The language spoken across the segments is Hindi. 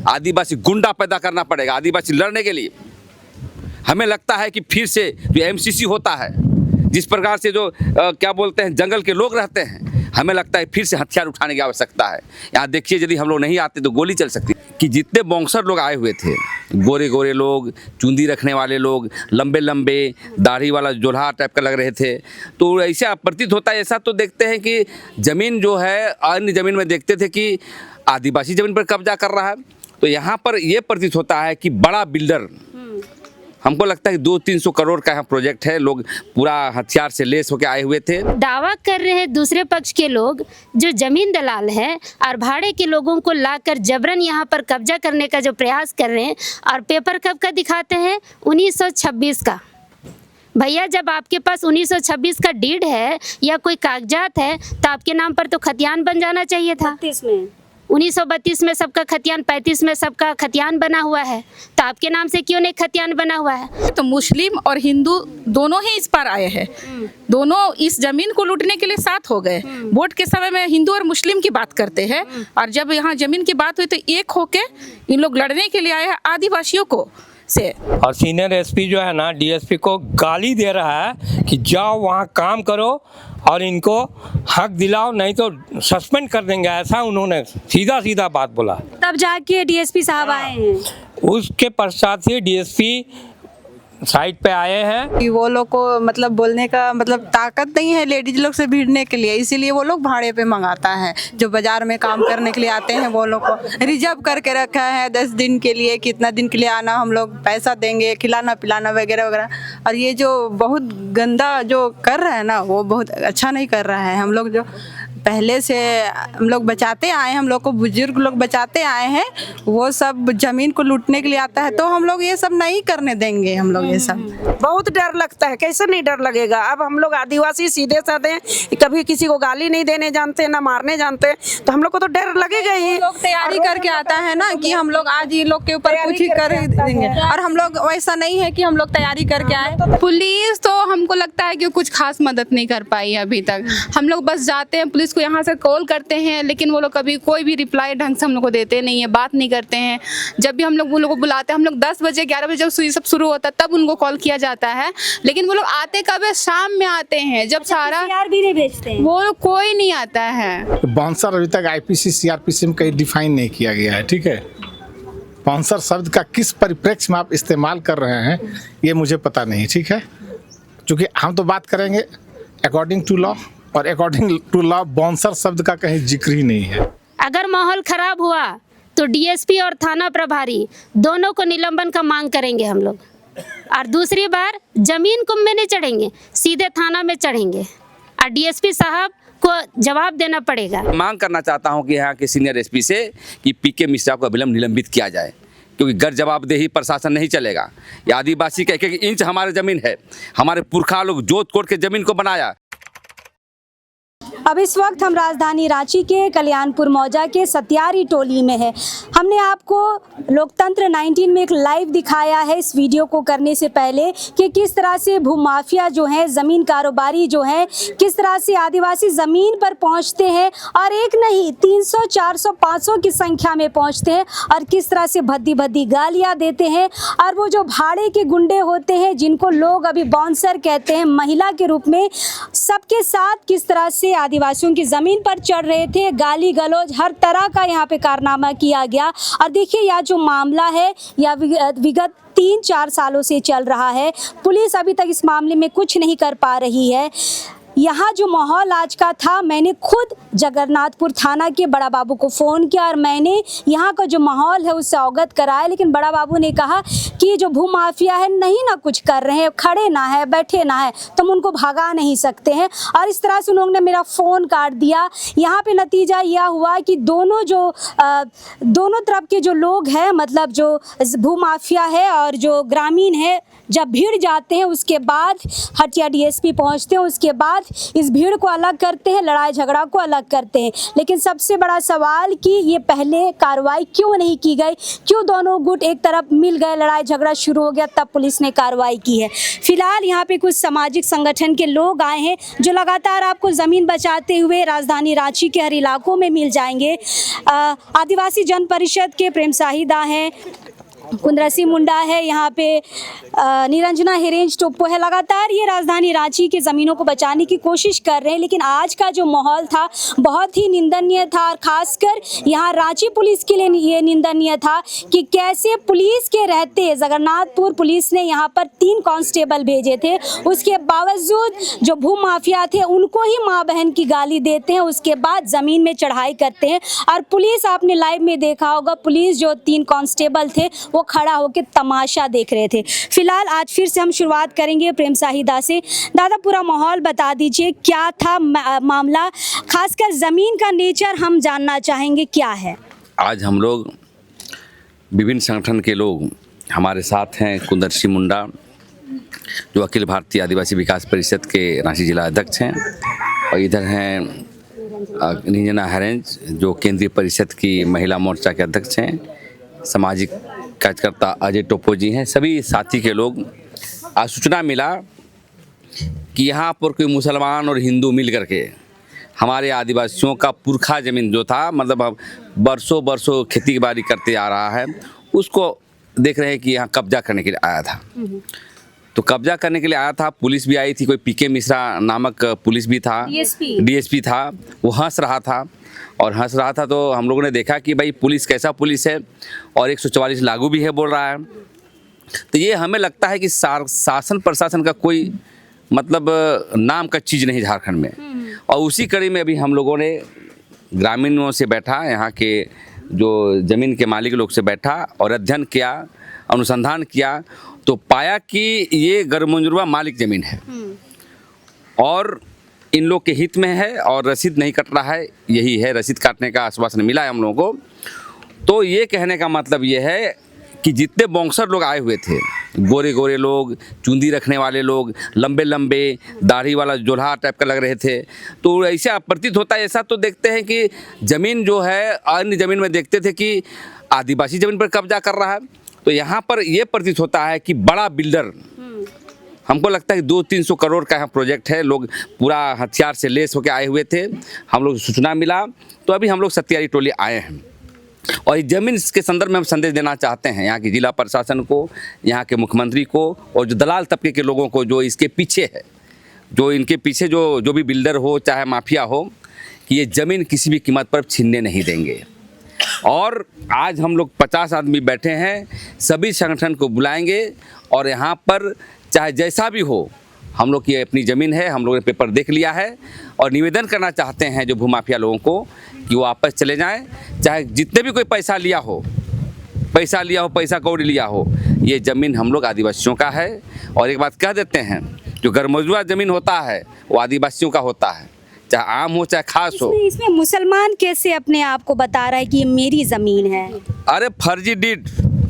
आदिवासी गुंडा पैदा करना पड़ेगा आदिवासी लड़ने के लिए। हमें लगता है कि फिर से जो एमसीसी होता है, जिस प्रकार से जो क्या बोलते हैं जंगल के लोग रहते हैं, हमें लगता है फिर से हथियार उठाने की आवश्यकता है। यहाँ देखिए, यदि हम लोग नहीं आते तो गोली चल सकती है। कि जितने बॉक्सर लोग आए हुए थे, गोरे गोरे लोग, चुंदी रखने वाले लोग, लंबे लंबे दाढ़ी वाला जोल्हा टाइप का लग रहे थे, तो ऐसा प्रतीत होता है। ऐसा तो देखते हैं कि ज़मीन जो है, अन्य ज़मीन में देखते थे कि आदिवासी ज़मीन पर कब्जा कर रहा है, तो यहाँ पर ये प्रतीत होता है कि बड़ा बिल्डर, हमको लगता है कि 200-300 करोड़ का यहाँ प्रोजेक्ट है, लोग पूरा हथियार से लेस होकर आए हुए थे। दावा कर रहे हैं दूसरे पक्ष के लोग जो जमीन दलाल है और भाड़े के लोगों को लाकर जबरन यहाँ पर कब्जा करने का जो प्रयास कर रहे हैं, और पेपर कब का दिखाते हैं, 1926 का। भैया, जब आपके पास 1926 का डीड है या कोई कागजात है तो आपके नाम पर तो खतियान बन जाना चाहिए था। 1932 में सबका खतियान, 35 में सबका खतियान बना हुआ है, तो आपके नाम से क्यों नहीं खतियान बना हुआ है? तो मुस्लिम और हिंदू दोनों ही इस पर आए हैं, दोनों इस जमीन को लूटने के लिए साथ हो गए। वोट के समय में हिंदू और मुस्लिम की बात करते हैं, और जब यहाँ जमीन की बात हुई तो एक होके इन लोग लड़ने के लिए आए हैं आदिवासियों को से। और सीनियर एसपी जो है ना, डीएसपी को गाली दे रहा है कि जाओ वहाँ काम करो और इनको हक दिलाओ, नहीं तो सस्पेंड कर देंगे। ऐसा उन्होंने सीधा सीधा बात बोला। तब जाके डीएसपी साहब आए हैं। उसके पश्चात से डीएसपी साइड पे आए हैं। कि वो लोग को मतलब बोलने का मतलब ताकत नहीं है लेडीज लोग से भिड़ने के लिए, इसीलिए वो लोग भाड़े पे मंगाता है। जो बाजार में काम करने के लिए आते हैं वो लोग को रिजर्व करके रखा है 10 दिन के लिए, कितना दिन के लिए आना, हम लोग पैसा देंगे, खिलाना पिलाना वगैरह वगैरह। और ये जो बहुत गंदा जो कर रहा है ना, वो बहुत अच्छा नहीं कर रहा है। हम लोग जो पहले से हम लोग बचाते आए हैं, हम लोग को बुजुर्ग लोग बचाते आए हैं, वो सब जमीन को लूटने के लिए आता है, तो हम लोग ये सब नहीं करने देंगे। हम लोग ये सब बहुत डर लगता है, कैसे नहीं डर लगेगा। अब हम लोग आदिवासी सीधे साधे, कभी किसी को गाली नहीं देने जानते, ना मारने जानते, तो हम लोग को तो डर लगेगा ही। लोग तैयारी करके आता है ना कि हम लोग आज ये लोग के ऊपर कुछ ही कर देंगे, और हम लोग वैसा नहीं है कि हम लोग तैयारी करके आए। पुलिस तो हमको लगता है कि कुछ खास मदद नहीं कर पाई है अभी तक। हम लोग बस जाते हैं, पुलिस को यहाँ से कॉल करते हैं, लेकिन वो लोग कभी कोई भी रिप्लाई ढंग से हम लोग को देते नहीं है, बात नहीं करते हैं। जब भी हम लोग वो लोग को बुलाते हैं, हम लोग 10 बजे 11 बजे जब ये सब शुरू होता है तब उनको कॉल किया जाता है, लेकिन वो लोग आते कब है, शाम में आते हैं, जब सारा भी नहीं भेजते हैं। वो लोग कोई नहीं आता है। बाउंसर अभी तक आईपीसी सीआरपीसी में कहीं डिफाइन नहीं किया गया है, ठीक है। बाउंसर शब्द का किस परिप्रेक्ष्य में आप इस्तेमाल कर रहे हैं ये मुझे पता नहीं, ठीक है। क्योंकि हम तो बात करेंगे अकॉर्डिंग टू लॉ, और अकॉर्डिंग टू लॉ बाउंसर शब्द का कहीं जिक्र ही नहीं है। अगर माहौल खराब हुआ तो डीएसपी और थाना प्रभारी दोनों को निलंबन का मांग करेंगे हम लोग, और दूसरी बार जमीन कुंभ में नहीं चढ़ेंगे, सीधे थाना में चढ़ेंगे, और डीएसपी साहब को जवाब देना पड़ेगा। मांग करना चाहता हूं कि यहाँ के सीनियर एसपी से कि पीके मिश्रा को अविलंब निलंबित किया जाए, क्योंकि गैर जवाबदेही प्रशासन नहीं चलेगा। ये आदिवासी का 1-1 इंच हमारी ज़मीन है, हमारे पुरखा लोग जोत कोट के ज़मीन को बनाया। अब इस वक्त हम राजधानी रांची के कल्याणपुर मौजा के सत्यारी टोली में है। हमने आपको लोकतंत्र 19 में एक लाइव दिखाया है इस वीडियो को करने से पहले कि किस तरह से भूमाफिया जो है, ज़मीन कारोबारी जो है, किस तरह से आदिवासी ज़मीन पर पहुंचते हैं, और एक नहीं 300, 400, 500 की संख्या में पहुंचते हैं, और किस तरह से भद्दी भद्दी गालियाँ देते हैं। और वो जो भाड़े के गुंडे होते हैं, जिनको लोग अभी बाउंसर कहते हैं, महिला के रूप में, सबके साथ किस तरह से आदिवासियों की ज़मीन पर चढ़ रहे थे, गाली गलौज हर तरह का यहाँ पे कारनामा किया गया। और देखिए, यह जो मामला है यह विगत 3-4 सालों से चल रहा है। पुलिस अभी तक इस मामले में कुछ नहीं कर पा रही है। यहाँ जो माहौल आज का था, मैंने खुद जगन्नाथपुर थाना के बड़ा बाबू को फ़ोन किया और मैंने यहाँ का जो माहौल है उससे अवगत कराया, लेकिन बड़ा बाबू ने कहा कि जो भूमाफिया है नहीं ना कुछ कर रहे हैं, खड़े ना है, बैठे ना है, तो हम उनको भगा नहीं सकते हैं। और इस तरह से उन्होंने मेरा फ़ोन काट दिया। यहाँ पे नतीजा यह हुआ कि दोनों तरफ के जो लोग हैं, मतलब जो भूमाफिया है और जो ग्रामीण है, जब भीड़ जाते हैं उसके बाद हटिया डीएसपी पहुँचते हैं, उसके बाद इस भीड़ को अलग करते हैं, लड़ाई झगड़ा को अलग करते हैं। लेकिन सबसे बड़ा सवाल कि ये पहले कार्रवाई क्यों नहीं की गई, क्यों दोनों गुट एक तरफ मिल गए, लड़ाई झगड़ा शुरू हो गया तब पुलिस ने कार्रवाई की है। फिलहाल यहाँ पे कुछ सामाजिक संगठन के लोग आए हैं जो लगातार आपको ज़मीन बचाते हुए राजधानी रांची के हर इलाकों में मिल जाएंगे। आदिवासी जन परिषद के प्रेम साहिदा हैं, कुंदरसी मुंडा है, यहाँ पे निरंजना हिरेंज टोप्पो है। लगातार ये राजधानी रांची की ज़मीनों को बचाने की कोशिश कर रहे हैं, लेकिन आज का जो माहौल था बहुत ही निंदनीय था। और ख़ासकर यहाँ रांची पुलिस के लिए ये निंदनीय था कि कैसे पुलिस के रहते जगन्नाथपुर पुलिस ने यहाँ पर 3 कांस्टेबल भेजे थे, उसके बावजूद जो भू माफिया थे उनको ही माँ बहन की गाली देते हैं, उसके बाद ज़मीन में चढ़ाई करते हैं। और पुलिस, आपने लाइव में देखा होगा, पुलिस जो 3 कांस्टेबल थे वो खड़ा होकर तमाशा देख रहे थे। फिलहाल आज फिर से हम शुरुआत करेंगे प्रेम साहिदा से। दादा, पूरा माहौल बता दीजिए, क्या था मामला, खासकर ज़मीन का नेचर हम जानना चाहेंगे, क्या है? आज हम लोग विभिन्न संगठन के लोग हमारे साथ हैं। कुंदरसी मुंडा जो अखिल भारतीय आदिवासी विकास परिषद के रांची जिला अध्यक्ष हैं, और इधर हैं निरंजना हिरेंज जो केंद्रीय परिषद की महिला मोर्चा के अध्यक्ष हैं। सामाजिक कार्यकर्ता अजय टोप्पो जी हैं। सभी साथी के लोग, आज सूचना मिला कि यहाँ पर कोई मुसलमान और हिंदू मिल करके हमारे आदिवासियों का पुरखा ज़मीन जो था, मतलब बरसों बरसों खेती बाड़ी करते आ रहा है, उसको देख रहे हैं कि यहाँ कब्जा करने के लिए आया था। तो कब्जा करने के लिए आया था, पुलिस भी आई थी, कोई पीके मिश्रा नामक पुलिस भी था, डीएसपी था, वो हंस रहा था। और हंस रहा था तो हम लोगों ने देखा कि भाई पुलिस कैसा पुलिस है, और 144 लागू भी है बोल रहा है। तो ये हमें लगता है कि शासन प्रशासन का कोई मतलब नाम का चीज़ नहीं झारखंड में। और उसी कड़ी में अभी हम लोगों ने ग्रामीणों से बैठा, यहाँ के जो ज़मीन के मालिक लोग से बैठा और अध्ययन किया, अनुसंधान किया, तो पाया कि ये गैरमंजूरवा मालिक ज़मीन है और इन लोग के हित में है, और रसीद नहीं कट रहा है। यही है, रसीद काटने का आश्वासन मिला है हम लोगों को। तो ये कहने का मतलब ये है कि जितने बॉक्सर लोग आए हुए थे, गोरे गोरे लोग, चुंदी रखने वाले लोग, लंबे लंबे दाढ़ी वाला जोल्हा टाइप का लग रहे थे, तो ऐसा प्रतीत होता है। ऐसा तो देखते हैं कि ज़मीन जो है, अन्य ज़मीन में देखते थे कि आदिवासी ज़मीन पर कब्जा कर रहा है, तो यहाँ पर ये प्रतीत होता है कि बड़ा बिल्डर, हमको लगता है कि 200-300 करोड़ का यहाँ प्रोजेक्ट है। लोग पूरा हथियार से लेस होकर आए हुए थे, हम लोग सूचना मिला, तो अभी हम लोग सत्यारी टोली आए हैं। और इस जमीन के संदर्भ में हम संदेश देना चाहते हैं यहाँ की जिला प्रशासन को, यहाँ के मुख्यमंत्री को, और जो दलाल तबके के लोगों को जो इसके पीछे है, जो इनके पीछे जो भी बिल्डर हो चाहे माफिया हो, कि ये ज़मीन किसी भी कीमत पर छीनने नहीं देंगे। और आज हम लोग 50 आदमी बैठे हैं, सभी संगठन को बुलाएंगे, और यहाँ पर चाहे जैसा भी हो, हम लोग की अपनी ज़मीन है, हम लोगों ने पेपर देख लिया है, और निवेदन करना चाहते हैं जो भूमाफिया लोगों को कि वो वापस चले जाएं। चाहे जितने भी कोई पैसा लिया हो, पैसा कौड़ी लिया हो, ये ज़मीन हम लोग आदिवासियों का है। और एक बात कह देते हैं, जो गैरमंजूरा ज़मीन होता है वो आदिवासियों का होता है, चाहे आम हो चाहे खास हो। इसमें मुसलमान कैसे अपने आप को बता रहा है कि ये मेरी ज़मीन है? अरे फर्जी डीड,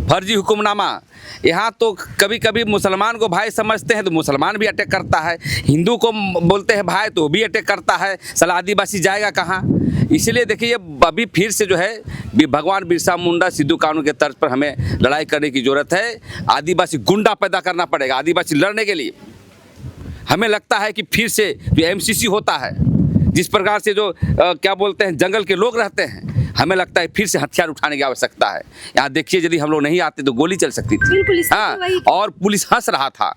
फर्जी हुक्मनामा। यहाँ तो कभी कभी मुसलमान को भाई समझते हैं तो मुसलमान भी अटैक करता है, हिंदू को बोलते हैं भाई तो भी अटैक करता है। साला आदिवासी जाएगा कहाँ? इसलिए देखिए, अभी फिर से जो है भगवान बिरसा मुंडा सिद्धू कानून के तर्ज पर हमें लड़ाई करने की ज़रूरत है। आदिवासी गुंडा पैदा करना पड़ेगा आदिवासी लड़ने के लिए। हमें लगता है कि फिर से जो एमसीसी होता है, जिस प्रकार से जो क्या बोलते हैं जंगल के लोग रहते हैं, हमें लगता है फिर से हथियार उठाने की आवश्यकता है। यहाँ देखिए, यदि हम लोग नहीं आते तो गोली चल सकती थी। हाँ, और पुलिस हंस रहा था।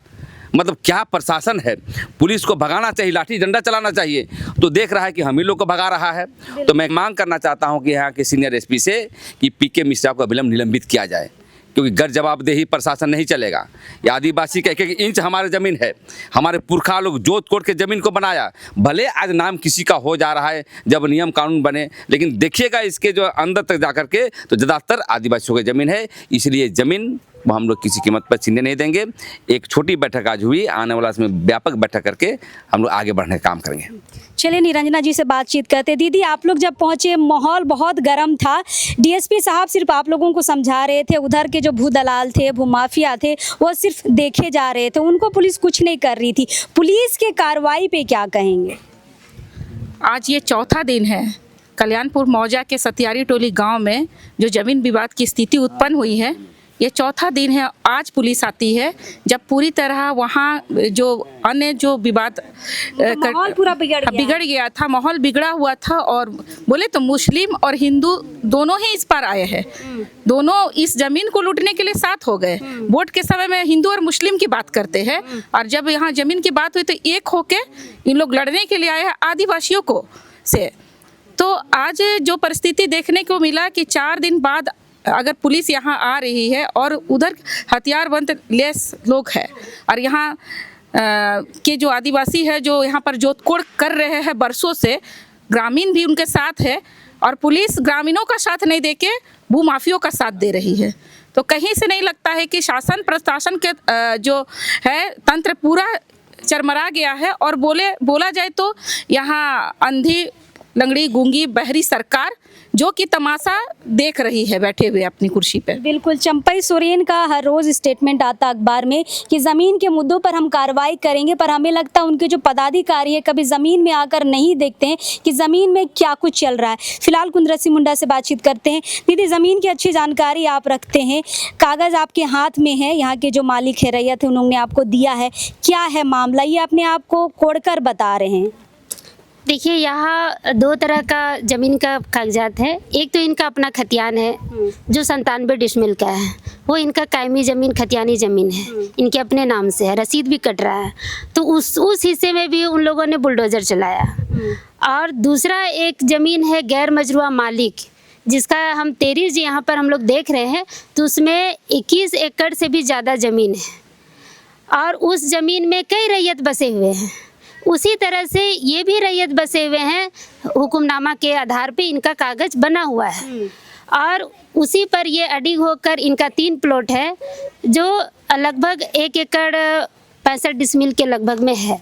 मतलब क्या प्रशासन है, पुलिस को भगाना चाहिए, लाठी डंडा चलाना चाहिए, तो देख रहा है कि हम ही लोग को भगा रहा है। तो मैं मांग करना चाहता हूँ कि यहाँ के सीनियर एसपी से कि पीके मिश्रा को अविलंब निलंबित किया जाए, क्योंकि गैर जवाबदेही प्रशासन नहीं चलेगा। ये आदिवासी का एक इंच हमारे ज़मीन है, हमारे पुरखा लोग जोत कोट के ज़मीन को बनाया। भले आज नाम किसी का हो जा रहा है जब नियम कानून बने, लेकिन देखिएगा इसके जो अंदर तक जा कर के तो ज़्यादातर आदिवासियों की ज़मीन है। इसलिए ज़मीन वो हम लोग किसी कीमत पर छीनने नहीं देंगे। एक छोटी बैठक आज हुई, आने वाला इसमें व्यापक बैठक करके हम लोग आगे बढ़ने का काम करेंगे। चलिए निरंजना जी से बातचीत करते। दीदी, आप लोग जब पहुंचे माहौल बहुत गर्म था, डीएसपी साहब सिर्फ आप लोगों को समझा रहे थे, उधर के जो भू दलाल थे, भू माफिया थे, वो सिर्फ देखे जा रहे थे, उनको पुलिस कुछ नहीं कर रही थी। पुलिस के कार्रवाई पे क्या कहेंगे? आज ये चौथा दिन है कल्याणपुर मौजा के सतियारी टोली गांव में जो ज़मीन विवाद की स्थिति उत्पन्न हुई है। ये चौथा दिन है आज पुलिस आती है, जब पूरी तरह वहाँ जो अन्य जो विवाद माहौल पूरा बिगड़ गया था, माहौल बिगड़ा हुआ था। और बोले तो मुस्लिम और हिंदू दोनों ही इस पर आए हैं, दोनों इस ज़मीन को लूटने के लिए साथ हो गए। वोट के समय में हिंदू और मुस्लिम की बात करते हैं, और जब यहाँ ज़मीन की बात हुई तो एक होके इन लोग लड़ने के लिए आए हैं आदिवासियों को से। तो आज जो परिस्थिति देखने को मिला कि 4 दिन बाद अगर पुलिस यहाँ आ रही है और उधर हथियारबंद लेस लोग हैं, और यहाँ के जो आदिवासी है जो यहाँ पर जोतकोड़ कर रहे हैं बरसों से, ग्रामीण भी उनके साथ है, और पुलिस ग्रामीणों का साथ नहीं देके भूमाफियों का साथ दे रही है। तो कहीं से नहीं लगता है कि शासन प्रशासन के जो है तंत्र पूरा चरमरा गया है। और बोला जाए तो यहाँ अंधी लंगड़ी गूंगी बहरी सरकार जो कि तमाशा देख रही है बैठे हुए अपनी कुर्सी पर। बिल्कुल, चंपई सोरेन का हर रोज़ स्टेटमेंट आता अखबार में कि ज़मीन के मुद्दों पर हम कार्रवाई करेंगे, पर हमें लगता है उनके जो पदाधिकारी है कभी ज़मीन में आकर नहीं देखते हैं कि ज़मीन में क्या कुछ चल रहा है। फिलहाल कुंदरसी मुंडा से बातचीत करते हैं। दीदी, ज़मीन की अच्छी जानकारी आप रखते हैं, कागज़ आपके हाथ में है, यहाँ के जो मालिक है रैयत है उन्होंने आपको दिया है, क्या है मामला? ये अपने आप को कोड़कर बता रहे हैं। देखिए, यहाँ 2 तरह का ज़मीन का कागजात है। एक तो इनका अपना खतियान है जो 97 डिसमिल का है, वो इनका कायमी ज़मीन खतियानी ज़मीन है, इनके अपने नाम से है, रसीद भी कट रहा है। तो उस हिस्से में भी उन लोगों ने बुलडोज़र चलाया। और दूसरा एक ज़मीन है गैर मजरूआ मालिक, जिसका हम 13 यहाँ पर हम लोग देख रहे हैं, तो उसमें 21 एकड़ से भी ज़्यादा ज़मीन है, और उस ज़मीन में कई रैयत बसे हुए हैं। उसी तरह से ये भी रैयत बसे हुए हैं, हुक्मनामा के आधार पे इनका कागज़ बना हुआ है, और उसी पर ये अडिग होकर इनका 3 प्लॉट है जो लगभग 1 एकड़ 65 डिसमिल के लगभग में है।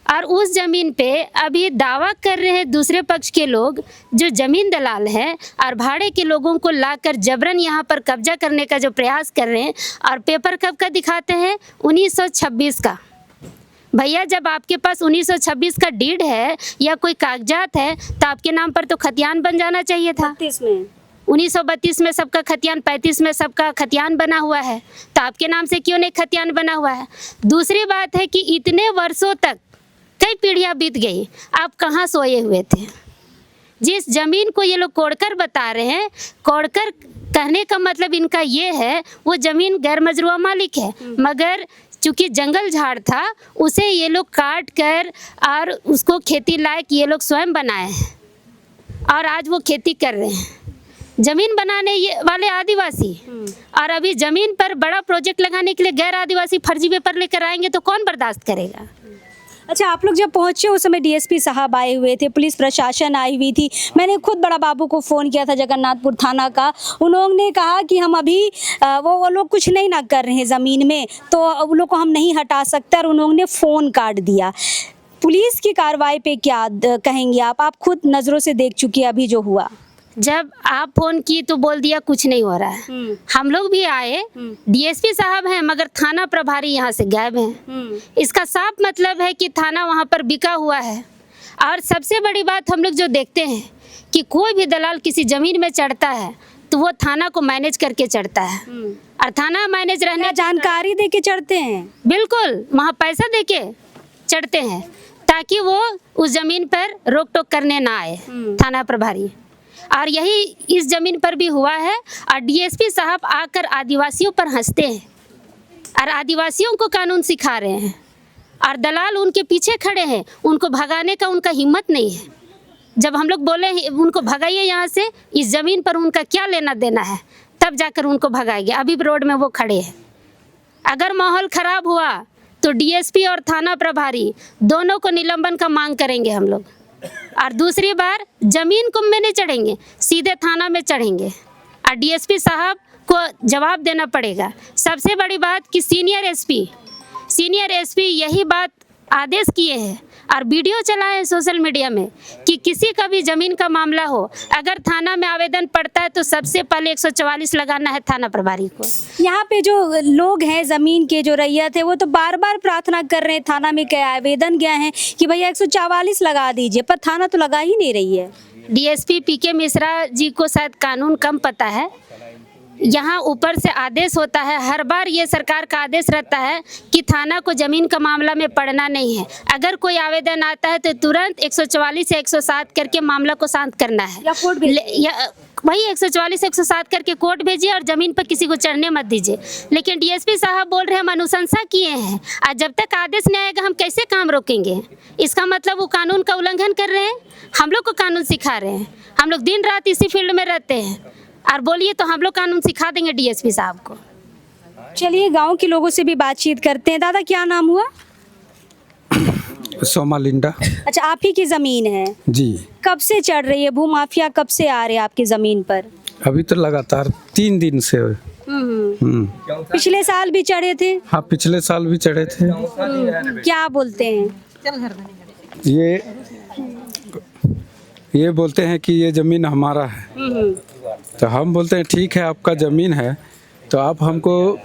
और उस ज़मीन पे अभी दावा कर रहे हैं दूसरे पक्ष के लोग जो ज़मीन दलाल हैं, और भाड़े के लोगों को लाकर जबरन यहाँ पर कब्जा करने का जो प्रयास कर रहे हैं। और पेपर कब का दिखाते हैं? 1926 का। भैया, जब आपके पास 1926 का डीड है या कोई कागजात है तो आपके नाम पर तो खतियान बन जाना चाहिए था। 1932 में सबका खतियान, 35 में सबका खतियान बना हुआ है, तो आपके नाम से क्यों नहीं खतियान बना हुआ है? दूसरी बात है कि इतने वर्षों तक कई पीढ़ियाँ बीत गई, आप कहाँ सोए हुए थे? जिस ज़मीन को ये लोग कोड़कर बता रहे हैं, कोड़कर कहने का मतलब इनका ये है वो ज़मीन गैर मजरूआ मालिक है, मगर चूँकि जंगल झाड़ था उसे ये लोग काट कर और उसको खेती लायक ये लोग स्वयं बनाए हैं, और आज वो खेती कर रहे हैं। ज़मीन बनाने ये वाले आदिवासी, और अभी ज़मीन पर बड़ा प्रोजेक्ट लगाने के लिए गैर आदिवासी फर्जी पेपर लेकर आएंगे तो कौन बर्दाश्त करेगा? अच्छा, आप लोग जब पहुंचे उस समय डीएसपी साहब आए हुए थे, पुलिस प्रशासन आई हुई थी। मैंने खुद बड़ा बाबू को फ़ोन किया था जगन्नाथपुर थाना का, उन्होंने कहा कि हम अभी वो लोग कुछ नहीं ना कर रहे हैं ज़मीन में, तो उन लोग को हम नहीं हटा सकते, और उन्होंने फ़ोन काट दिया। पुलिस की कार्रवाई पे क्या कहेंगे आप खुद नज़रों से देख चुकी है अभी जो हुआ। जब आप फ़ोन की तो बोल दिया कुछ नहीं हो रहा है। हम लोग भी आए, डीएसपी साहब हैं मगर थाना प्रभारी यहाँ से गायब हैं। इसका साफ मतलब है कि थाना वहाँ पर बिका हुआ है। और सबसे बड़ी बात हम लोग जो देखते हैं कि कोई भी दलाल किसी ज़मीन में चढ़ता है तो वो थाना को मैनेज करके चढ़ता है, और थाना मैनेज रहने जानकारी दे के चढ़ते हैं। बिल्कुल, वहाँ पैसा दे के चढ़ते हैं ताकि वो उस ज़मीन पर रोक टोक करने ना आए थाना प्रभारी। और यही इस ज़मीन पर भी हुआ है। और डीएसपी साहब आकर आदिवासियों पर हंसते हैं और आदिवासियों को कानून सिखा रहे हैं, और दलाल उनके पीछे खड़े हैं, उनको भगाने का उनका हिम्मत नहीं है। जब हम लोग बोले उनको भगाइए यहाँ से, इस ज़मीन पर उनका क्या लेना देना है, तब जाकर उनको भगाएंगे। अभी रोड में वो खड़े हैं। अगर माहौल ख़राब हुआ तो डीएसपी और थाना प्रभारी दोनों को निलंबन का मांग करेंगे हम लोग। और दूसरी बार ज़मीन को में नहीं चढ़ेंगे, सीधे थाना में चढ़ेंगे। और डीएसपी साहब को जवाब देना पड़ेगा। सबसे बड़ी बात कि सीनियर एसपी यही बात आदेश किए हैं और वीडियो चलाए सोशल मीडिया में कि किसी का भी ज़मीन का मामला हो, अगर थाना में आवेदन पड़ता है तो सबसे पहले 144 लगाना है थाना प्रभारी को। यहाँ पे जो लोग हैं ज़मीन के जो रैयत है वो तो बार बार प्रार्थना कर रहे हैं, थाना में क्या आवेदन गया है कि भैया 144 लगा दीजिए, पर थाना तो लगा ही नहीं रही है। डीएसपी पीके मिश्रा जी को शायद कानून कम पता है। यहाँ ऊपर से आदेश होता है, हर बार ये सरकार का आदेश रहता है कि थाना को ज़मीन का मामला में पड़ना नहीं है। अगर कोई आवेदन आता है तो तुरंत 144 या 107 करके मामला को शांत करना है, या कोर्ट वही 144 107 करके कोर्ट भेजिए और ज़मीन पर किसी को चढ़ने मत दीजिए। लेकिन डीएसपी साहब बोल रहे हैं हम अनुशंसा किए हैं, और जब तक आदेश नहीं आएगा हम कैसे काम रोकेंगे? इसका मतलब वो कानून का उल्लंघन कर रहे हैं, हम लोग को कानून सिखा रहे हैं। हम लोग दिन रात इसी फील्ड में रहते हैं और बोलिए तो हम लोग कानून सिखा देंगे डीएसपी साहब को। चलिए गांव के लोगों से भी बातचीत करते हैं। दादा क्या नाम हुआ? सोमा लिंडा। अच्छा, आप ही की ज़मीन है जी। कब से चढ़ रही है? भूमाफिया कब से आ रहे हैं आपकी ज़मीन पर? अभी तो लगातार 3 दिन से। पिछले साल भी चढ़े थे? हाँ, पिछले साल भी चढ़े थे। क्या बोलते हैं? ये बोलते हैं कि ये ज़मीन हमारा है। तो हम बोलते हैं ठीक है, आपका ज़मीन है तो आप हमको,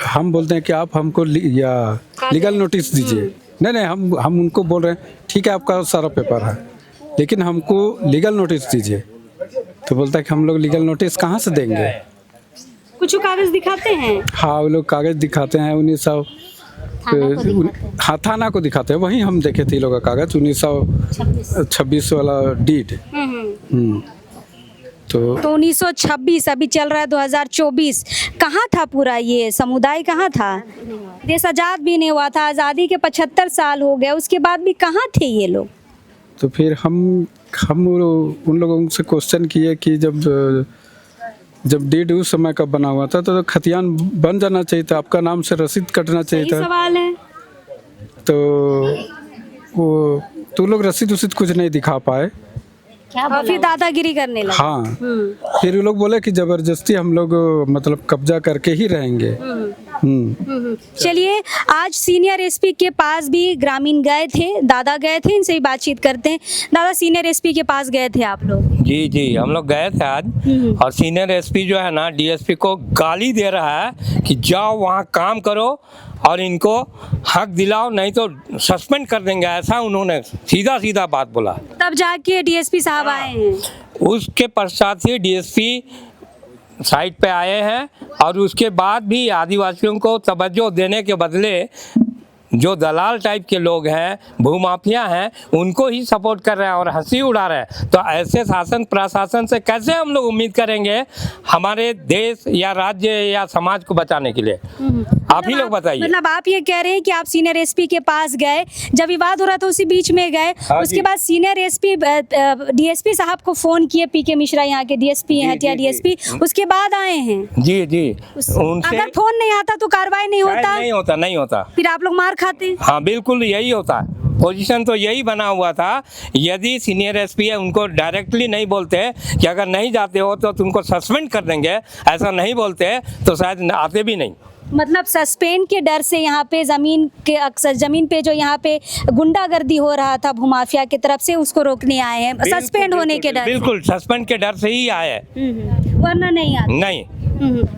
हम बोलते हैं कि आप हमको लीगल नोटिस दीजिए। नहीं, हम उनको बोल रहे हैं ठीक है, आपका सारा पेपर है लेकिन हमको लीगल नोटिस दीजिए। तो बोलता है कि हम लोग लीगल नोटिस कहाँ से देंगे? कुछ कागज दिखाते हैं? हाँ, वो लोग कागज दिखाते हैं 1900। हाँ, थाना को दिखाते हैं। वहीं हम देखे थे लोग का कागज 1926 वाला डीड। तो 1926, अभी चल रहा है 2024। कहाँ था पूरा ये समुदाय? कहाँ था? देश आज़ाद भी नहीं हुआ था, आज़ादी के 75 साल हो गए, उसके बाद भी कहाँ थे ये लोग? तो फिर हम उन लोगों से क्वेश्चन किए कि जब डीड उस समय का बना हुआ था तो खतियान बन जाना चाहिए था, आपका नाम से रसीद कटना चाहिए था। सवाल है। तो लोग रसीद उसीद कुछ नहीं दिखा पाए, फिर दादागिरी करने लगे। हाँ, फिर वो लोग बोले कि जबरदस्ती हम लोग मतलब कब्जा करके ही रहेंगे। चलिए, आज सीनियर एसपी के पास भी ग्रामीण गए थे, दादा गए थे, इनसे ही बातचीत करते हैं। दादा, सीनियर एसपी के पास गए थे आप लोग? जी, हम लोग गए थे आज। और सीनियर एसपी जो है ना, डीएसपी को गाली दे रहा है कि जाओ वहाँ काम करो और इनको हक दिलाओ, नहीं तो सस्पेंड कर देंगे, ऐसा उन्होंने सीधा बात बोला। तब जाके डीएसपी साहब आए हैं। उसके पश्चात ही डीएसपी साइट पे आए हैं और उसके बाद भी आदिवासियों को तवज्जो देने के बदले जो दलाल टाइप के लोग हैं, भूमाफिया हैं, उनको ही सपोर्ट कर रहे हैं और हंसी उड़ा रहे हैं। तो ऐसे शासन प्रशासन से कैसे हम लोग उम्मीद करेंगे हमारे देश या राज्य या समाज को बचाने के लिए? आप ही लोग बताइए। मतलब आप ये कह रहे हैं कि आप सीनियर एसपी के पास गए, जब विवाद हो रहा था उसी बीच में गए, उसके बाद सीनियर एसपी डीएसपी साहब को फोन किए, पीके मिश्रा यहाँ के डीएसपी हैं, हटिया डीएसपी, उसके बाद आए हैं? जी। उनसे अगर फोन नहीं आता तो कार्रवाई नहीं होता? फिर आप लोग मार खाते? हाँ, बिल्कुल यही होता है। पोजीशन तो यही बना हुआ था। यदि सीनियर एसपी है उनको डायरेक्टली नहीं बोलते कि अगर नहीं जाते हो तो तुमको सस्पेंड कर देंगे, ऐसा नहीं बोलते तो शायद आते भी नहीं। मतलब सस्पेंड के डर से यहाँ पे जमीन पे जो यहाँ पे गुंडागर्दी हो रहा था भूमाफिया की तरफ से, उसको रोकने आए हैं, सस्पेंड होने के डर? बिल्कुल, सस्पेंड के डर से ही आए हैं, वरना नहीं आते। नहीं।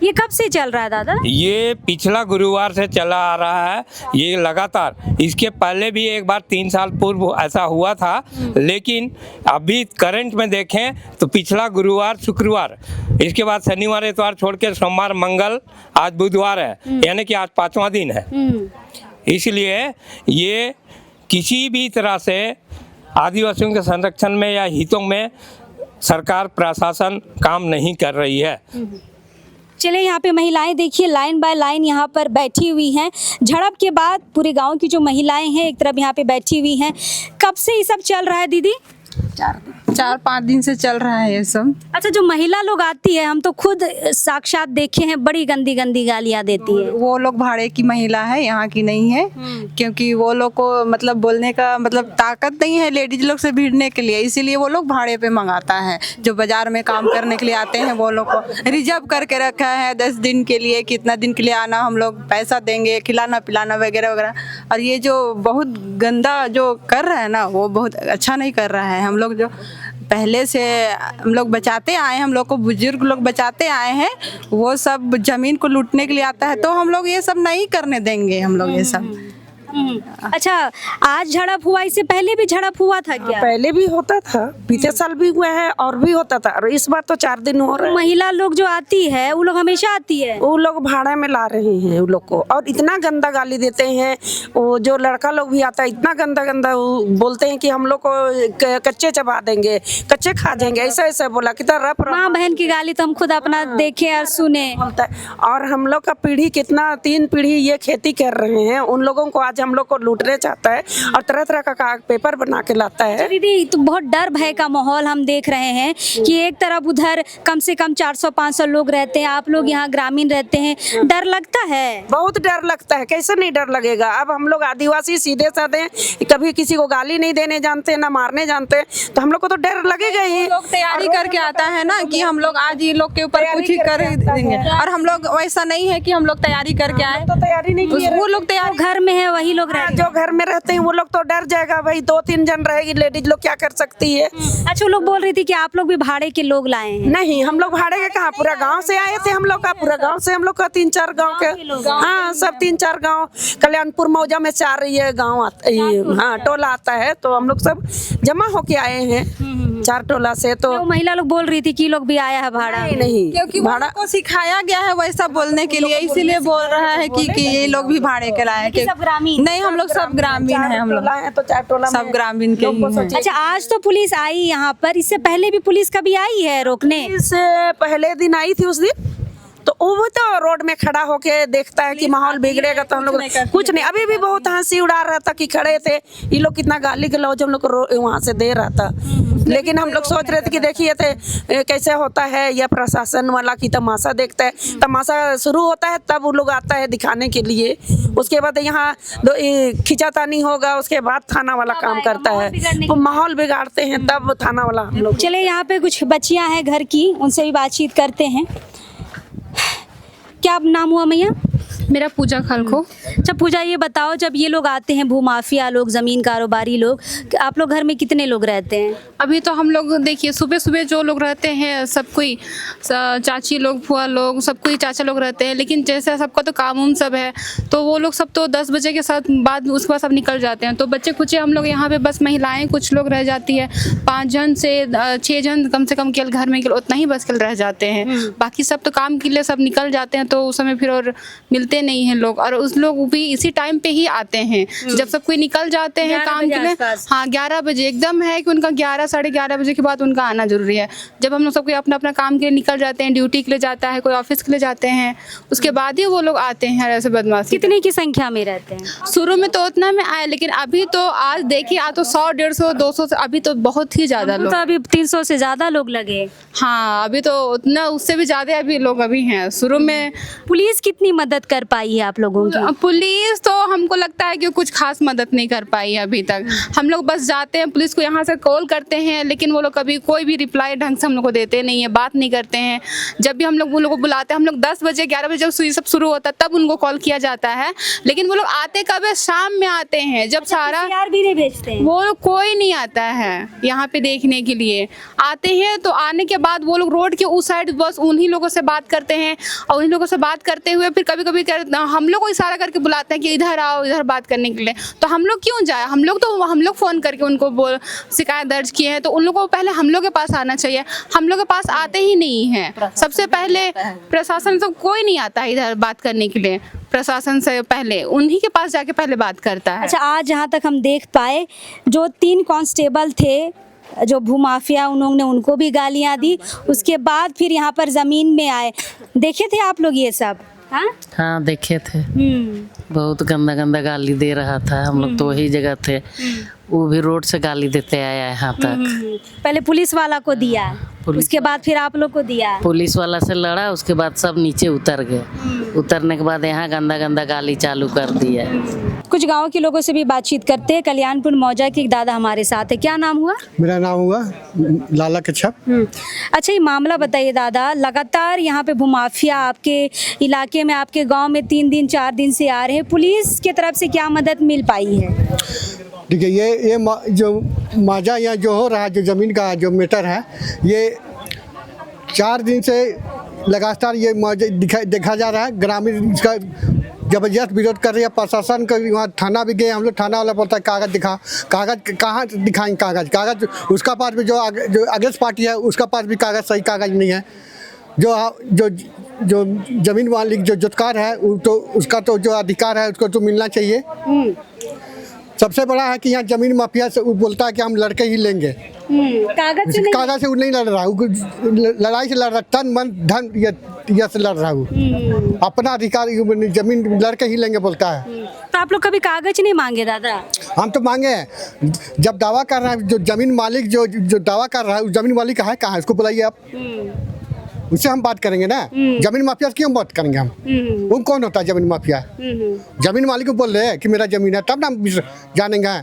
ये कब से चल रहा है दादा? ये पिछला गुरुवार से चला आ रहा है, ये लगातार। इसके पहले भी एक बार 3 साल पूर्व ऐसा हुआ था, लेकिन अभी करंट में देखें तो पिछला गुरुवार, शुक्रवार, इसके बाद शनिवार इतवार छोड़ के सोमवार, मंगल, आज बुधवार है, यानी कि आज 5वां दिन है। इसलिए ये किसी भी तरह से आदिवासियों के संरक्षण में या हितों में सरकार प्रशासन काम नहीं कर रही है। चलिए, यहाँ पे महिलाएं देखिए लाइन बाय लाइन यहाँ पर बैठी हुई हैं। झड़प के बाद पूरे गांव की जो महिलाएं हैं एक तरफ यहाँ पे बैठी हुई हैं। कब से ये सब चल रहा है दीदी? 4-5 दिन से चल रहा है ये सब। अच्छा, जो महिला लोग आती है, हम तो खुद साक्षात देखे हैं, बड़ी गंदी गंदी गालियां देती है। वो लोग भाड़े की महिला है, यहाँ की नहीं है, क्योंकि वो लोग को मतलब बोलने का मतलब ताकत नहीं है लेडीज लोग से भिड़ने के लिए, इसीलिए वो लोग भाड़े पे मंगाता है। जो बाजार में काम करने के लिए आते हैं वो लोग को रिजर्व करके रखा है 10 दिन के लिए, कितना दिन के लिए आना, हम लोग पैसा देंगे, खिलाना पिलाना वगैरह वगैरह। और ये जो बहुत गंदा जो कर रहा है ना, वो बहुत अच्छा नहीं कर रहा है। हम लोग जो पहले से हम लोग बचाते आए हैं, हम लोग को बुजुर्ग लोग बचाते आए हैं, वो सब ज़मीन को लूटने के लिए आता है, तो हम लोग ये सब नहीं करने देंगे, हम लोग ये सब। अच्छा, आज झड़प हुआ, इससे पहले भी झड़प हुआ था क्या? पहले भी होता था, बीते साल भी हुआ है और भी होता था, और इस बार तो 4 दिन हो रहे हैं। महिला लोग जो आती है, वो लोग हमेशा आती है, वो लोग भाड़ा में ला रहे हैं उन लोग को, और इतना गंदा गाली देते हैं। वो जो लड़का लोग भी आता है, इतना गंदा गंदा बोलते हैं कि हम लोग को कच्चे चबा देंगे, कच्चे खा जाएंगे, ऐसा ऐसा बोला। कितना रफ माँ बहन की गाली तो हम खुद अपना देखे और सुने। बोलता है। और हम लोग का पीढ़ी कितना 3 पीढ़ी ये खेती कर रहे हैं, उन लोगों को आज हम लोग को लूटने चाहता है और तरह तरह का पेपर बना के लाता है। दीदी, तो बहुत डर भय का माहौल हम देख रहे हैं कि एक तरफ उधर कम से कम 400-500 लोग रहते हैं, आप लोग यहाँ ग्रामीण रहते हैं, डर लगता है? बहुत डर लगता है, कैसे नहीं डर लगेगा। अब हम लोग आदिवासी सीधे साधे, कभी किसी को गाली नहीं देने जानते, ना मारने जानते, तो हम लोग को तो डर लगेगा ही। लोग तैयारी करके आता है ना कि हम लोग आज ये लोग के ऊपर कुछ ही कर देंगे, और हम लोग वैसा नहीं है कि हम लोग तैयारी करके आए, तो तैयारी नहीं की। वो लोग तैयारी घर में है वही लोग रहते हैं। जो घर में रहते हैं वो लोग तो डर जाएगा भाई, 2-3 जन रहेगी लेडीज लोग, क्या कर सकती है। अच्छा, वो लोग बोल रही थी कि आप लोग भी भाड़े के लोग लाए हैं। नहीं, हम लोग भाड़े के कहाँ, पूरा गांव से आए थे हम लोग का, पूरा गांव से हम लोग का 3-4 गांव के, हाँ सब 3-4 गांव, कल्याणपुर मौजा में 4 ये गांव हाँ टोला आता है, तो हम लोग सब जमा होके आए हैं 4 टोला से। तो महिला लोग बोल रही थी कि लोग भी आया है भाड़ा। नहीं, क्योंकि भाड़ा को सिखाया गया है वैसा बोलने के लिए, इसीलिए बोल रहा है कि ये लोग भी भाड़े के लाए हैं। सब ग्रामीण? नहीं, हम लोग सब ग्रामीण हैं, हम लोग तो 4 टोला सब ग्रामीण के ही हैं। अच्छा, आज तो पुलिस आई यहाँ पर, इससे पहले भी पुलिस कभी आई है रोकने? इससे पहले दिन आई थी उस दिन, तो वो तो रोड में खड़ा होके देखता है कि माहौल बिगड़ेगा तो हम लोग कुछ नहीं। अभी भी बहुत हंसी उड़ा रहा था कि खड़े थे ये लोग, कितना गाली गलौज हम लोग को वहाँ से दे रहा था, लेकिन हम लोग सोच रहे थे कि देखिए थे कैसे होता है, यह प्रशासन वाला की तमाशा देखता है, तमाशा शुरू होता है तब वो लोग आता है दिखाने के लिए, उसके बाद यहाँ खिंचातानी होगा, उसके बाद थाना वाला काम करता है, वो माहौल बिगाड़ते हैं तब थाना वाला हम लोग। चले, यहाँ पे कुछ बच्चियाँ हैं घर की, उनसे भी बातचीत करते हैं। क्या नाम हुआ मैया? मेरा पूजा खलखो। अच्छा पूजा, ये बताओ, जब ये लोग आते हैं भूमाफिया लोग, ज़मीन कारोबारी लोग, आप लोग घर में कितने लोग रहते हैं? अभी तो हम लोग देखिए सुबह सुबह जो लोग रहते हैं सब कोई, चाची लोग, फुआ लोग, सब कोई, चाचा लोग रहते हैं, लेकिन जैसे सबका तो काम उम सब है, तो वो लोग सब तो 10 बजे के साथ बाद उसके बाद सब निकल जाते हैं। तो बच्चे कुछ हम लोग यहाँ पे बस महिलाएं कुछ लोग रह जाती है, 5 जन से 6 जन कम से कम केवल घर में उतना ही बस केवल रह जाते हैं, बाकी सब तो काम के लिए सब निकल जाते हैं, तो उस समय फिर और मिलते नहीं हैं लोग। और उस लोग भी इसी टाइम पे ही आते हैं जब सब कोई निकल जाते हैं काम के लिए। हाँ 11 बजे एकदम है कि उनका 11 साढ़े 11 बजे के बाद उनका आना जरूरी है। जब हम लोग सब कोई अपना अपना काम के लिए निकल जाते हैं, ड्यूटी के लिए जाता है, कोई ऑफिस के लिए जाते हैं, उसके बाद ही वो लोग आते हैं ऐसे बदमाशी। कितने की संख्या में रहते हैं? शुरू में तो उतना में आए, लेकिन अभी तो आज देखिए आ तो 100 150 200 से अभी तो बहुत ही ज्यादा लोग, तो अभी 300 से ज्यादा लोग लगे। हाँ अभी तो उतना उससे भी ज्यादा अभी लोग अभी हैं। शुरू में पुलिस कितनी मदद कर पाई है आप लोगों की? पुलिस तो हमको लगता है कि कुछ खास मदद नहीं कर पाई है अभी तक। हम लोग बस जाते हैं पुलिस को यहाँ से कॉल करते हैं, लेकिन वो लोग कभी कोई भी रिप्लाई ढंग से हम लोग को देते नहीं है, बात नहीं करते हैं। जब भी हम लोग वो लोग को बुलाते हैं, हम लोग 10 बजे 11 बजे जब सब शुरू होता है तब उनको कॉल किया जाता है, लेकिन वो लोग आते कब है? शाम में आते हैं जब सारा भी नहीं भेजते हैं। वो लोग कोई नहीं आता है यहाँ पे देखने के लिए। आते हैं तो आने के बाद वो लोग रोड के उस साइड बस उन्हीं लोगों से बात करते हैं, और उन्हीं लोगों से बात करते हुए फिर कभी कभी हम लोग को इशारा करके बुलाते हैं कि इधर आओ, इधर बात करने के लिए। तो हम लोग क्यों जाए? हम लोग फ़ोन करके उनको शिकायत दर्ज किए हैं, तो उन लोगों को पहले हम लोग के पास आना चाहिए। हम लोग के पास आते ही नहीं हैं। सबसे पहले प्रशासन तो कोई नहीं आता है इधर बात करने के लिए, प्रशासन से पहले उन्हीं के पास जाके पहले बात करता है। अच्छा, आज जहाँ तक हम देख पाए, जो 3 कांस्टेबल थे जो भूमाफिया, उन्होंने उनको भी गालियाँ दी, उसके बाद फिर यहाँ पर ज़मीन में आए। देखे थे आप लोग ये सब? हाँ देखे थे। बहुत गंदा गंदा गाली दे रहा था। हम लोग तो वही जगह थे, वो भी रोड से गाली देते आया यहाँ तक। पहले पुलिस वाला को दिया, उसके बाद फिर आप लोग को दिया। पुलिस वाला से लड़ा, उसके बाद सब नीचे उतर गए। उतरने के बाद यहाँ गंदा गंदा गाली चालू कर दिया। कुछ गांव के लोगों से भी बातचीत करते हैं। कल्याणपुर मौजा के एक दादा हमारे साथ है। क्या नाम हुआ? मेरा नाम हुआ लाला कच्छप। अच्छा, ये मामला बताइए दादा, लगातार यहाँ पे भूमाफिया आपके इलाके में, आपके गांव में 3 दिन 4 दिन से आ रहे हैं, पुलिस की तरफ से क्या मदद मिल पाई है? देखिए ये जो माजा यहाँ जो हो रहा है, जो ज़मीन का जो मैटर है, ये 4 दिन से लगातार ये देखा जा रहा है। ग्रामीण इसका जबरदस्त विरोध कर रही है। प्रशासन का वहाँ थाना भी गए हम लोग, थाना वाला बोलता है कागज़ दिखा, कागज़ कहाँ दिखाएंगे? कागज़ उसका पास भी जो अगेंस्ट पार्टी है उसका पास भी कागज़, सही कागज़ नहीं है। जो ज़मीन मालिक जो जुतकार है तो उसका तो जो अधिकार है उसको तो मिलना चाहिए। सबसे बड़ा है कि यहाँ ज़मीन माफिया से बोलता है कि हम लड़के ही लेंगे, कागज़ से वो नहीं लड़ रहा, लड़ाई से लड़ रहा, तन मन धन यह से लड़ रहा हूँ। अपना अधिकार ज़मीन लड़के ही लेंगे बोलता है। तो आप लोग कभी कागज नहीं मांगे दादा? हम तो मांगे हैं। जब दावा कर रहा है जो ज़मीन मालिक जो दावा कर रहा है, उस ज़मीन मालिक है कहाँ है, उसको बुलाइए आप, उससे हम बात करेंगे ना। जमीन माफिया से क्यों बात करेंगे हम? वो कौन होता है जमीन माफिया? जमीन मालिक को बोल रहे हैं कि मेरा जमीन है, तब ना जानेंगे।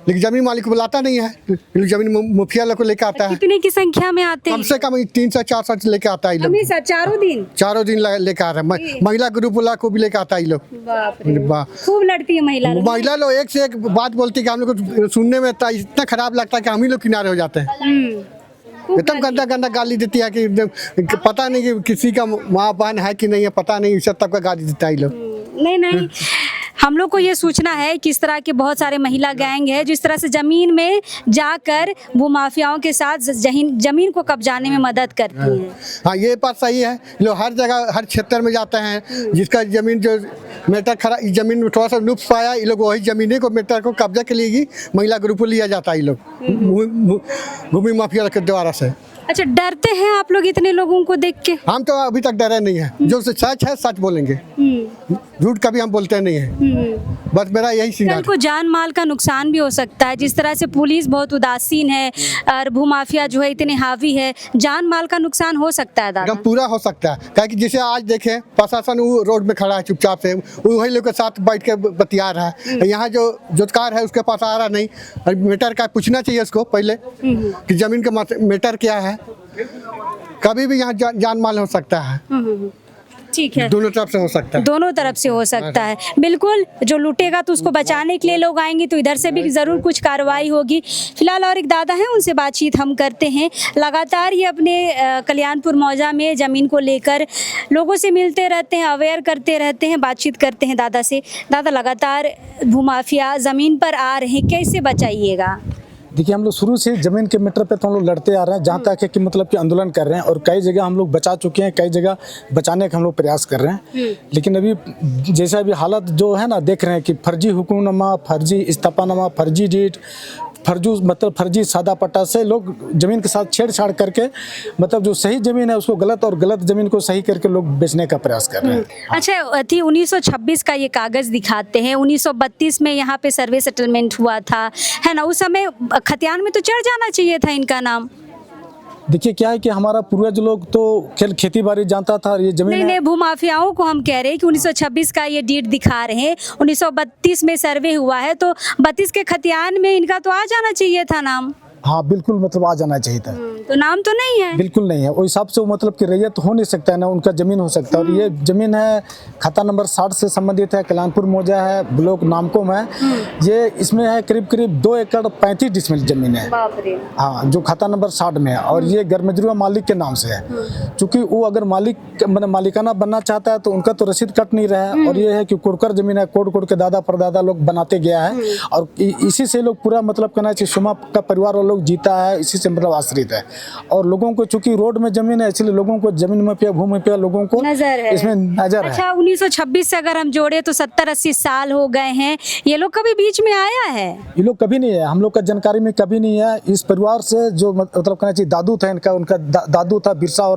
लेकिन जमीन मालिक को बुलाता नहीं है, जमीन माफिया लोग को लेकर आता है। कितने की संख्या में आते हैं? कम से कम 300-400 लेके आता है। हमेशा चारों दिन लेकर आ रहे हैं। महिला ग्रुप वाला को भी लेकर आता है। लोग खूब लड़ती है महिला लोग, एक से एक बात बोलती है कि हम लोग को सुनने में इतना खराब लगता है कि हम ही लोग किनारे हो जाते हैं। एकदम गंदा गाली देती है कि पता नहीं कि किसी का माँ बहन है कि नहीं है, पता नहीं, इस तब का गाली देता है लोग। नहीं, हम लोग को ये सूचना है कि इस तरह के बहुत सारे महिला गैंग है जिस तरह से ज़मीन में जाकर भूमाफियाओं के साथ ज़मीन को कब्जाने में मदद करती हैं। हाँ, ये बात सही है। लोग हर जगह हर क्षेत्र में जाते हैं, जिसका ज़मीन जो मैटर खरा ज़मीन में थोड़ा सा नुक्स पाया, ये लोग वही ज़मीन को मैटर को कब्जा के लिए ही महिला ग्रुप को लिया जाता है। ये लोग भूमि माफिया के द्वारा से। अच्छा, डरते हैं आप लोग इतने लोगों को देख के? हम तो अभी तक डरे नहीं है। जो सच है सच बोलेंगे, झूठ कभी हम बोलते नहीं है। बस मेरा यही सिंगार। को जान माल का नुकसान भी हो सकता है, जिस तरह से पुलिस बहुत उदासीन है और भूमाफिया जो है इतने हावी है, जान माल का नुकसान हो सकता है दादा? पूरा हो सकता है। क्या कि जैसे आज देखे प्रशासन वो रोड में खड़ा है चुपचाप से, वही लोग के साथ बैठ के बतिया रहा है। यहाँ जो जुतकार है उसके पास आ रहा नहीं। मैटर का पूछना चाहिए उसको पहले कि जमीन का मैटर क्या है। कभी भी यहाँ जान माल हो सकता है। ठीक है, दोनों तरफ से हो सकता है। दोनों तरफ से हो सकता है, बिल्कुल। जो लूटेगा तो उसको बचाने के लिए लोग आएंगे, तो इधर से भी ज़रूर कुछ कार्रवाई होगी। फिलहाल और एक दादा हैं, उनसे बातचीत हम करते हैं। लगातार ये अपने कल्याणपुर मौजा में ज़मीन को लेकर लोगों से मिलते रहते हैं, अवेयर करते रहते हैं, बातचीत करते हैं दादा से। दादा, लगातार भूमाफिया ज़मीन पर आ रहे हैं, कैसे बचाइएगा? देखिए, हम लोग शुरू से ज़मीन के मैटर पे तो हम लोग लड़ते आ रहे हैं, जहाँ तक है कि मतलब कि आंदोलन कर रहे हैं, और कई जगह हम लोग बचा चुके हैं, कई जगह बचाने का हम लोग प्रयास कर रहे हैं। लेकिन अभी जैसा अभी हालत जो है ना, देख रहे हैं कि फर्जी हुक्मनामा, फर्जी इस्तीफानामा, फर्जी डीड, फर्जी सादा पट्टा से लोग ज़मीन के साथ छेड़छाड़ करके मतलब जो सही ज़मीन है उसको गलत, और गलत ज़मीन को सही करके लोग बेचने का प्रयास कर रहे हैं। अच्छा, 1926 का ये कागज़ दिखाते हैं। 1932 में यहाँ पे सर्वे सेटलमेंट हुआ था, है ना? उस समय खतियान में तो चढ़ जाना चाहिए था इनका नाम। देखिए, क्या है कि हमारा पूर्वज लोग तो खेती बाड़ी जानता था, और ये जमीन नहीं, भूमाफियाओं को हम कह रहे हैं कि 1926 का ये डीड दिखा रहे हैं, 1932 में सर्वे हुआ है, तो 32 के खतियान में इनका तो आ जाना चाहिए था नाम। हाँ, बिल्कुल, मतलब आ जाना चाहिए था। तो नाम तो नहीं है, बिल्कुल नहीं है। उस हिसाब से मतलब कि रैयत हो नहीं सकता है ना, उनका ज़मीन हो सकता है। और ये ज़मीन है खाता नंबर 60 से संबंधित है, कल्याणपुर मौजा है, ब्लॉक नामकोम है। ये इसमें है करीब 2 एकड़ 35 डिसमिल ज़मीन है। हाँ, जो खाता नंबर 60 में है, और ये गरमजरुआ मालिक के नाम से है। चूँकि वो अगर मालिकाना बनना चाहता है तो उनका तो रसीद कट नहीं रहा है, और ये है कि कोड़कर ज़मीन है, कोड़ के दादा परदादा लोग बनाते गया है, और इसी से लोग पूरा मतलब कहना चाहिए सुमा का परिवार वालों लोग जीता है, इसी से मतलब आश्रित है। और लोगों को चूंकि रोड में जमीन है इसलिए लोगों को जमीन में पे भूमि पे लोगों को नजर है, इसमें नजर है। अच्छा 1926 से अगर हम जोड़े तो 70-80 साल हो गए हैं, ये लोग कभी बीच में आया है? ये लोग कभी नहीं है, हम लोग का जानकारी में कभी नहीं है। इस परिवार से जो मतलब कहना चाहिए दादू था इनका, उनका दादू था बिरसा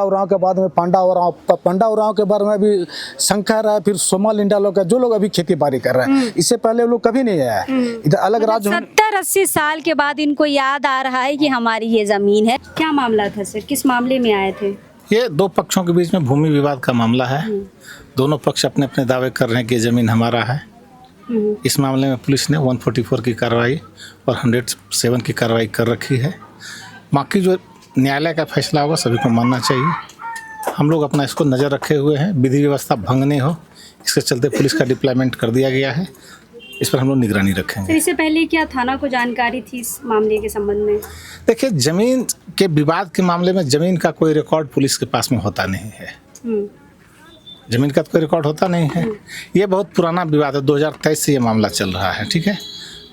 उरांव के बाद में पांडा उरांव के बाद में भी शंकर है, फिर सोमा लिंडा लोग का, जो लोग अभी खेती बाड़ी कर रहे हैं, इससे पहले लोग कभी नहीं आया इधर अलग राज्य। 70-80 साल के बाद इनको याद आ रहा है कि हमारी ये जमीन है। क्या मामला था सर, किस मामले में आए थे? ये दो पक्षों के बीच में भूमि विवाद का मामला है। दोनों पक्ष अपने अपने दावे कर रहे हैं कि ये जमीन हमारा है। इस मामले में पुलिस ने 144 की कार्रवाई और 107 की कार्रवाई कर रखी है। बाकी जो न्यायालय का फैसला होगा सभी को मानना चाहिए। हम लोग अपना इसको नज़र रखे हुए हैं, विधि व्यवस्था भंग नहीं हो, इसके चलते पुलिस का डिप्लॉयमेंट कर दिया गया है। इस पर हम लोग निगरानी रखेंगे। इससे पहले क्या थाना को जानकारी थी इस मामले के संबंध में? देखिए, जमीन के विवाद के मामले में जमीन का कोई रिकॉर्ड पुलिस के पास में होता नहीं है। जमीन का तो कोई रिकॉर्ड होता नहीं है। ये बहुत पुराना विवाद है, 2023 से ये मामला चल रहा है। ठीक है,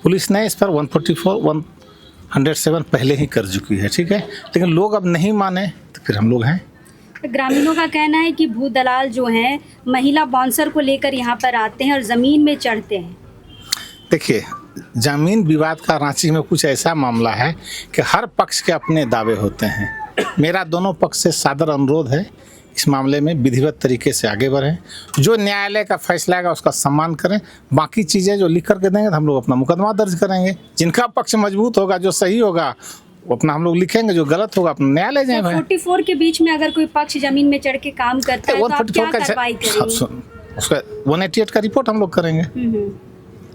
पुलिस ने इस पर 144, 107 पहले ही कर चुकी है। ठीक है, लेकिन लोग अब नहीं माने तो फिर हम लोग हैं। ग्रामीणों का कहना है कि भू दलाल जो हैं महिला बाउंसर को लेकर यहाँ पर आते हैं और ज़मीन में चढ़ते हैं। देखिए, जमीन विवाद का रांची में कुछ ऐसा मामला है कि हर पक्ष के अपने दावे होते हैं। मेरा दोनों पक्ष से सादर अनुरोध है, इस मामले में विधिवत तरीके से आगे बढ़ें। जो न्यायालय का फैसला आएगा उसका सम्मान करें। बाकी चीज़ें जो लिख करके देंगे तो हम लोग अपना मुकदमा दर्ज करेंगे। जिनका पक्ष मजबूत होगा, जो सही होगा, वो अपना हम लोग लिखेंगे, जो गलत होगा अपना न्यायालय जाएंगे। 44 के बीच में अगर कोई पक्ष जमीन में चढ़ के काम करता है तो आप क्या कार्रवाई करेंगे? उसका 188 का रिपोर्ट हम लोग करेंगे।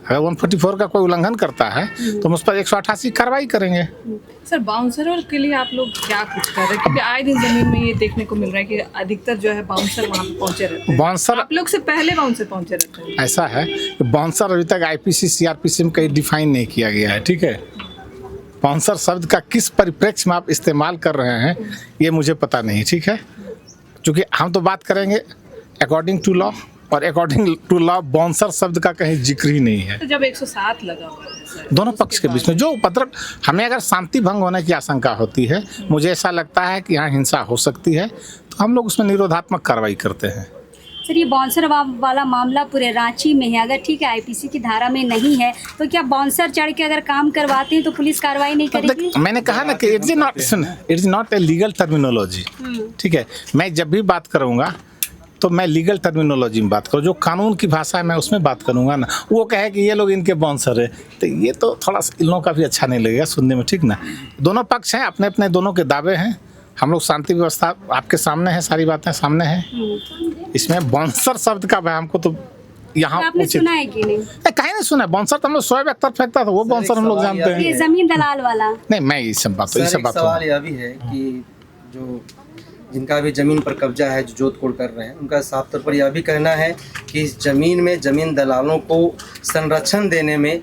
अगर 144 का कोई उल्लंघन करता है तो हम उस पर 188 कार्रवाई करेंगे। सर, बाउंसरों के लिए आप लोग क्या कुछ कर रहे हैं? क्योंकि आए दिन जमीन में ये देखने को मिल रहा है कि अधिकतर जो है बाउंसर वहाँ पे पहुँचे रहते हैं। बाउंसर आप लोग से पहले बाउंसर पहुँचे रहते हैं। ऐसा है कि बाउंसर अभी तक IPC CRPC में कहीं डिफाइन नहीं किया गया है। ठीक है, बाउंसर शब्द का किस परिप्रेक्ष्य में आप इस्तेमाल कर रहे हैं ये मुझे पता नहीं। ठीक है, क्योंकि हम तो बात करेंगे अकॉर्डिंग टू लॉ, और अकॉर्डिंग टू लॉ बाउंसर शब्द का कहीं जिक्र ही नहीं है। तो जब 107 लगा हुआ है सर, दोनों पक्ष के बीच में जो उपद्रव, हमें अगर शांति भंग होने की आशंका होती है, मुझे ऐसा लगता है कि यहाँ हिंसा हो सकती है, तो हम लोग उसमें निरोधात्मक कार्रवाई करते हैं। सर, ये बाउंसर वाला मामला पूरे रांची में है। अगर ठीक है IPC की धारा में नहीं है तो क्या बाउंसर चढ़ के अगर काम करवाते हैं तो पुलिस कार्रवाई नहीं करेगी? मैंने कहा ना कि it's not a legal terminology. ठीक है, मैं जब भी बात करूँगा तो मैं लीगल टर्मिनोलॉजी में बात करूँ, जो कानून की भाषा है मैं उसमें बात करूँगा ना। वो कहे कि ये लोग इनके बाउंसर है, तो ये तो थोड़ा इन लोगों का भी अच्छा नहीं लगेगा सुनने में। ठीक ना, दोनों पक्ष हैं, अपने अपने दोनों के दावे हैं। हम लोग शांति व्यवस्था आपके सामने है, सारी बातें सामने हैं। इसमें बाउंसर शब्द का भाई हमको तो यहाँ आपने सुना है कि नहीं? कहीं नहीं सुना। बाउंसर तो हम लोग शोएब अख्तर फेंकता था, वो बाउंसर हम लोग जानते हैं। ये जमीन दलाल वाला नहीं, मैं ये सब बात सवाल यह भी है कि जो जिनका भी ज़मीन पर कब्जा है, जो जोत-तोड़ कर रहे हैं, उनका साफ तौर पर यह भी कहना है कि इस ज़मीन में ज़मीन दलालों को संरक्षण देने में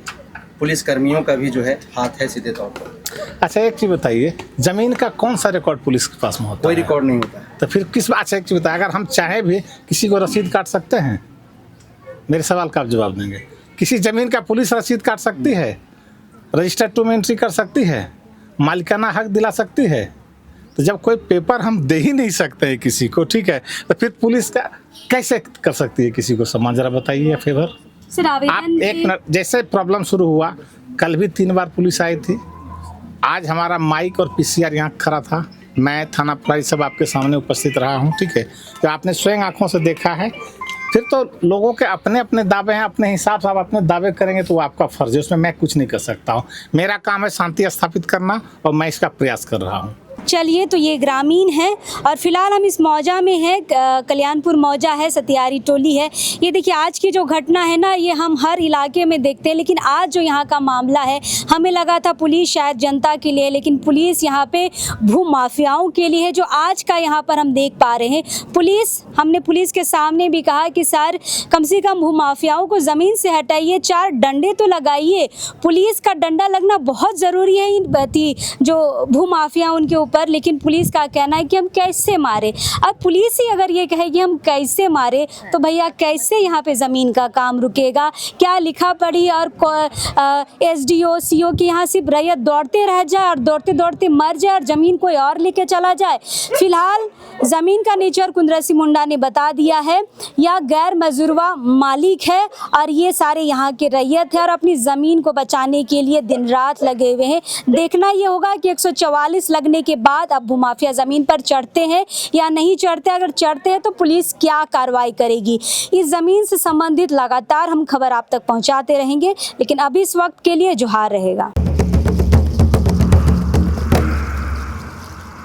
पुलिसकर्मियों का भी जो है हाथ है सीधे तौर पर। अच्छा, एक चीज़ बताइए, ज़मीन का कौन सा रिकॉर्ड पुलिस के पास में होता है? कोई रिकॉर्ड नहीं होता है। तो फिर किस बात से? एक चीज़ बताइए, अगर हम चाहे भी किसी को रसीद काट सकते हैं? मेरे सवाल का आप जवाब देंगे। किसी ज़मीन का पुलिस रसीद काट सकती है, रजिस्टर टू में एंट्री कर सकती है, मालिकाना हक दिला सकती है? तो जब कोई पेपर हम दे ही नहीं सकते हैं किसी को, ठीक है, तो फिर पुलिस का कैसे कर सकती है किसी को? सम्मान जरा बताइए फेवर। सर, आप एक मिनट, जैसे प्रॉब्लम शुरू हुआ, कल भी 3 बार पुलिस आई थी। आज हमारा माइक और PCR यहाँ खड़ा था, मैं थाना प्रभारी सब आपके सामने उपस्थित रहा हूँ। ठीक है, तो आपने स्वयं आँखों से देखा है। फिर तो लोगों के अपने अपने दावे हैं, अपने हिसाब से आप अपने दावे करेंगे तो वो आपका फर्ज है, उसमें मैं कुछ नहीं कर सकता हूँ। मेरा काम है शांति स्थापित करना और मैं इसका प्रयास कर रहा हूँ। चलिए, तो ये ग्रामीण है और फिलहाल हम इस मौजा में हैं, कल्याणपुर मौजा है, सतियारी टोली है। ये देखिए, आज की जो घटना है ना, ये हम हर इलाके में देखते हैं, लेकिन आज जो यहाँ का मामला है, हमें लगा था पुलिस शायद जनता के लिए, लेकिन पुलिस यहाँ पे भू माफियाओं के लिए है, जो आज का यहाँ पर हम देख पा रहे हैं। हमने पुलिस के सामने भी कहा कि सर, कम से कम भू माफियाओं को ज़मीन से हटाइए, 4 डंडे तो लगाइए। पुलिस का डंडा लगना बहुत ज़रूरी है इन जो भू माफिया उनके ऊपर पर, लेकिन पुलिस का कहना है कि हम कैसे मारे। अब पुलिस ही अगर ये कहे कि हम कैसे मारे तो भैया कैसे यहाँ पे ज़मीन का काम रुकेगा? क्या लिखा पढ़ी और SDO CO की यहाँ सिर्फ रैयत दौड़ते रह जाए और दौड़ते दौड़ते मर जाए और ज़मीन कोई और लेके चला जाए। फिलहाल ज़मीन का नेचर कुंदरा सिंह मुंडा ने बता दिया है, यह गैर मजुरवा मालिक है और ये सारे यहाँ के रैयत है और अपनी ज़मीन को बचाने के लिए दिन रात लगे हुए हैं। देखना ये होगा कि 144 लगने के बाद अब भूमाफिया ज़मीन पर चढ़ते हैं या नहीं चढ़ते। अगर चढ़ते हैं तो पुलिस क्या कार्रवाई करेगी? इस ज़मीन से संबंधित लगातार हम खबर आप तक पहुँचाते रहेंगे, लेकिन अभी इस वक्त के लिए जोहार रहेगा।